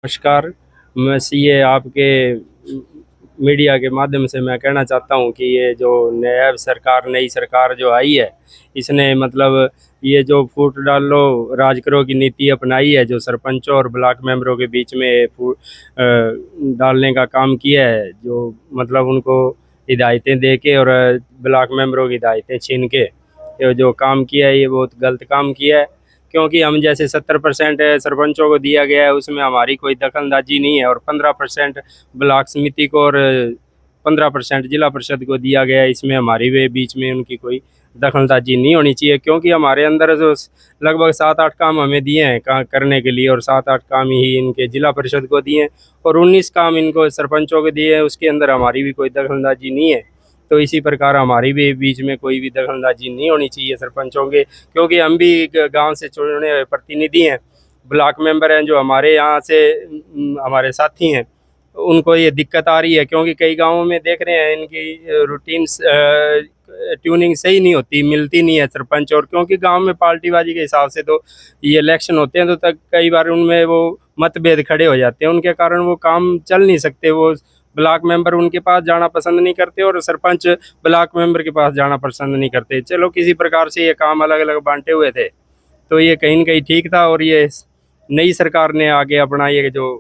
नमस्कार। मैं सीए आपके मीडिया के माध्यम से मैं कहना चाहता हूं कि ये जो नई सरकार जो आई है, इसने मतलब ये जो फूट डालो राज करो की नीति अपनाई है, जो सरपंचों और ब्लॉक मेंबरों के बीच में डालने का काम किया है, जो मतलब उनको हिदायतें दे के और ब्लॉक मेंबरों की हिदायतें छीन के ये जो काम किया है, ये बहुत गलत काम किया है। क्योंकि हम जैसे 70% सरपंचों को दिया गया है, उसमें हमारी कोई दखलंदाजी नहीं है, और 15% ब्लॉक समिति को और 15% जिला परिषद को दिया गया है, इसमें हमारी वे बीच में उनकी कोई दखलंदाजी नहीं होनी चाहिए। क्योंकि हमारे अंदर जो लगभग 7-8 काम हमें दिए हैं करने के लिए, और 7-8 काम ही इनके जिला परिषद को दिए हैं, और 19 काम इनको सरपंचों को दिए हैं, उसके अंदर हमारी भी कोई दखलंदाजी नहीं है। तो इसी प्रकार हमारी भी बीच में कोई भी दखलंदाजी नहीं होनी चाहिए सरपंचों के, क्योंकि हम भी गांव से चुने हुए प्रतिनिधि हैं, ब्लॉक मेंबर हैं, जो हमारे यहाँ से हमारे साथी हैं, उनको ये दिक्कत आ रही है। क्योंकि कई गांवों में देख रहे हैं इनकी रूटीन ट्यूनिंग सही नहीं होती, मिलती नहीं है सरपंच। और क्योंकि गांव में पार्टीबाजी के हिसाब से तो ये इलेक्शन होते हैं, तो तक कई बार उनमें वो मतभेद खड़े हो जाते हैं, उनके कारण वो काम चल नहीं सकते। वो ब्लॉक मेंबर उनके पास जाना पसंद नहीं करते, और सरपंच ब्लॉक मेंबर के पास जाना पसंद नहीं करते। चलो किसी प्रकार से ये काम अलग अलग बांटे हुए थे, तो ये कहीं न कहीं ठीक था। और ये नई सरकार ने आगे अपना ये जो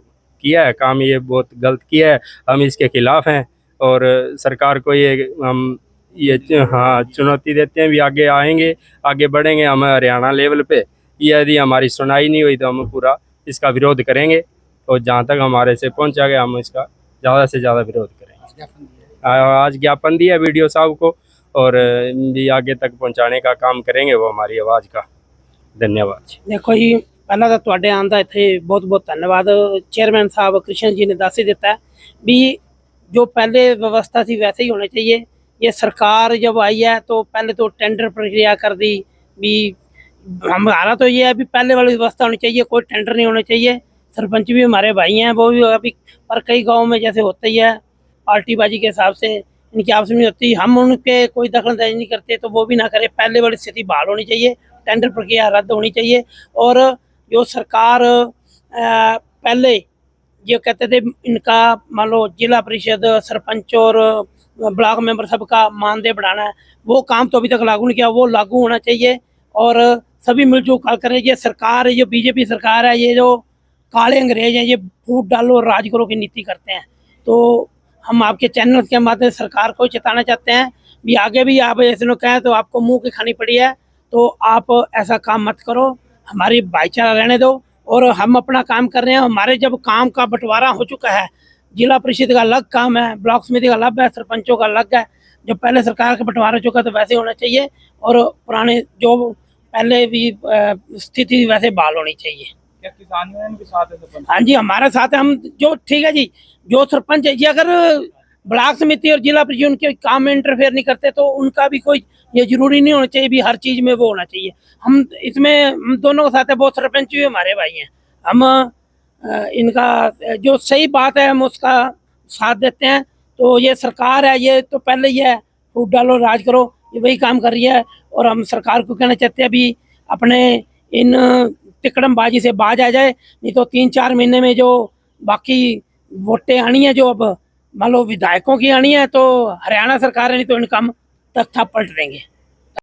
किया है काम, ये बहुत गलत किया है, हम इसके खिलाफ हैं। और सरकार को ये हम ये हाँ चुनौती देते हैं, भी आगे आएंगे, आगे बढ़ेंगे हम हरियाणा लेवल पे। यदि हमारी सुनाई नहीं हुई तो हम पूरा इसका विरोध करेंगे, और जहाँ तक हमारे से पहुँचा गया हम इसका ज़्यादा से ज़्यादा विरोध करेंगे। आज ज्ञापन दिया वीडियो साहब को, और ये आगे तक पहुँचाने का काम करेंगे, वो हमारी आवाज़ का। धन्यवाद जी। देखो जी, पहला तो तुहाडे आउण दा इत्थे बहुत बहुत धन्यवाद। चेयरमैन साहब कृष्ण जी ने दस ही दिता है भी जो पहले व्यवस्था थी वैसे ही होनी चाहिए। ये सरकार जब आई है तो पहले तो टेंडर प्रक्रिया कर दी भी, हमारा तो ये है भी पहले वाली व्यवस्था होनी चाहिए, कोई टेंडर नहीं होने चाहिए। सरपंच भी हमारे भाई हैं, वो भी अभी, पर कई गाँव में जैसे होता ही है पार्टीबाजी के हिसाब से इनकी आपस में होती, हम उनके कोई दखलअंदाजी नहीं करते, तो वो भी ना करे। पहले वाली स्थिति बहाल होनी चाहिए, टेंडर प्रक्रिया रद्द होनी चाहिए। और जो सरकार पहले जो कहते थे इनका मान लो जिला परिषद सरपंच और ब्लॉक मेंबर सबका मानदेय बढ़ाना है, वो काम तो अभी तक लागू नहीं किया, वो लागू होना चाहिए। और सभी मिलजुल कर करें। ये सरकार, ये बीजेपी सरकार है, ये जो काले अंग्रेज हैं, ये फूट डालो राज करो की नीति करते हैं। तो हम आपके चैनल के माध्यम से सरकार को चेताना चाहते हैं भी आगे भी आप ऐसे लोग कहें तो आपको मुंह की खानी पड़ी है, तो आप ऐसा काम मत करो, हमारी भाईचारा रहने दो। और हम अपना काम कर रहे हैं, हमारे जब काम का बंटवारा हो चुका है, जिला परिषद का अलग काम है, ब्लॉक समिति का अलग है, सरपंचों का अलग है, जो पहले सरकार का बंटवारा हो चुका तो वैसे होना चाहिए, और पुराने जो पहले भी स्थिति वैसे बहाल होनी चाहिए। क्या किसान यूनियन के साथ है सरपंच? हाँ जी, हमारे साथ है। हम जो ठीक है जी, जो सरपंच है जी, अगर ब्लॉक समिति और जिला परिषद उनके काम में इंटरफेयर नहीं करते तो उनका भी कोई ये जरूरी नहीं होना चाहिए भी हर चीज में वो होना चाहिए। हम इसमें हम दोनों के साथ है, वो सरपंच भी हमारे भाई हैं। हम इनका जो सही बात है हम उसका साथ देते हैं। तो ये सरकार है, ये तो पहले ही है फूट डालो राज करो, ये वही काम कर रही है। और हम सरकार को कहना चाहते हैं भी अपने इन तिकड़मबाजी से बाज आ जाए, नहीं तो 3-4 महीने में जो बाकी वोटें आनी है, जो अब मान लो विधायकों की आनी है, तो हरियाणा सरकार है, नहीं तो इनका तख्ता पलट देंगे।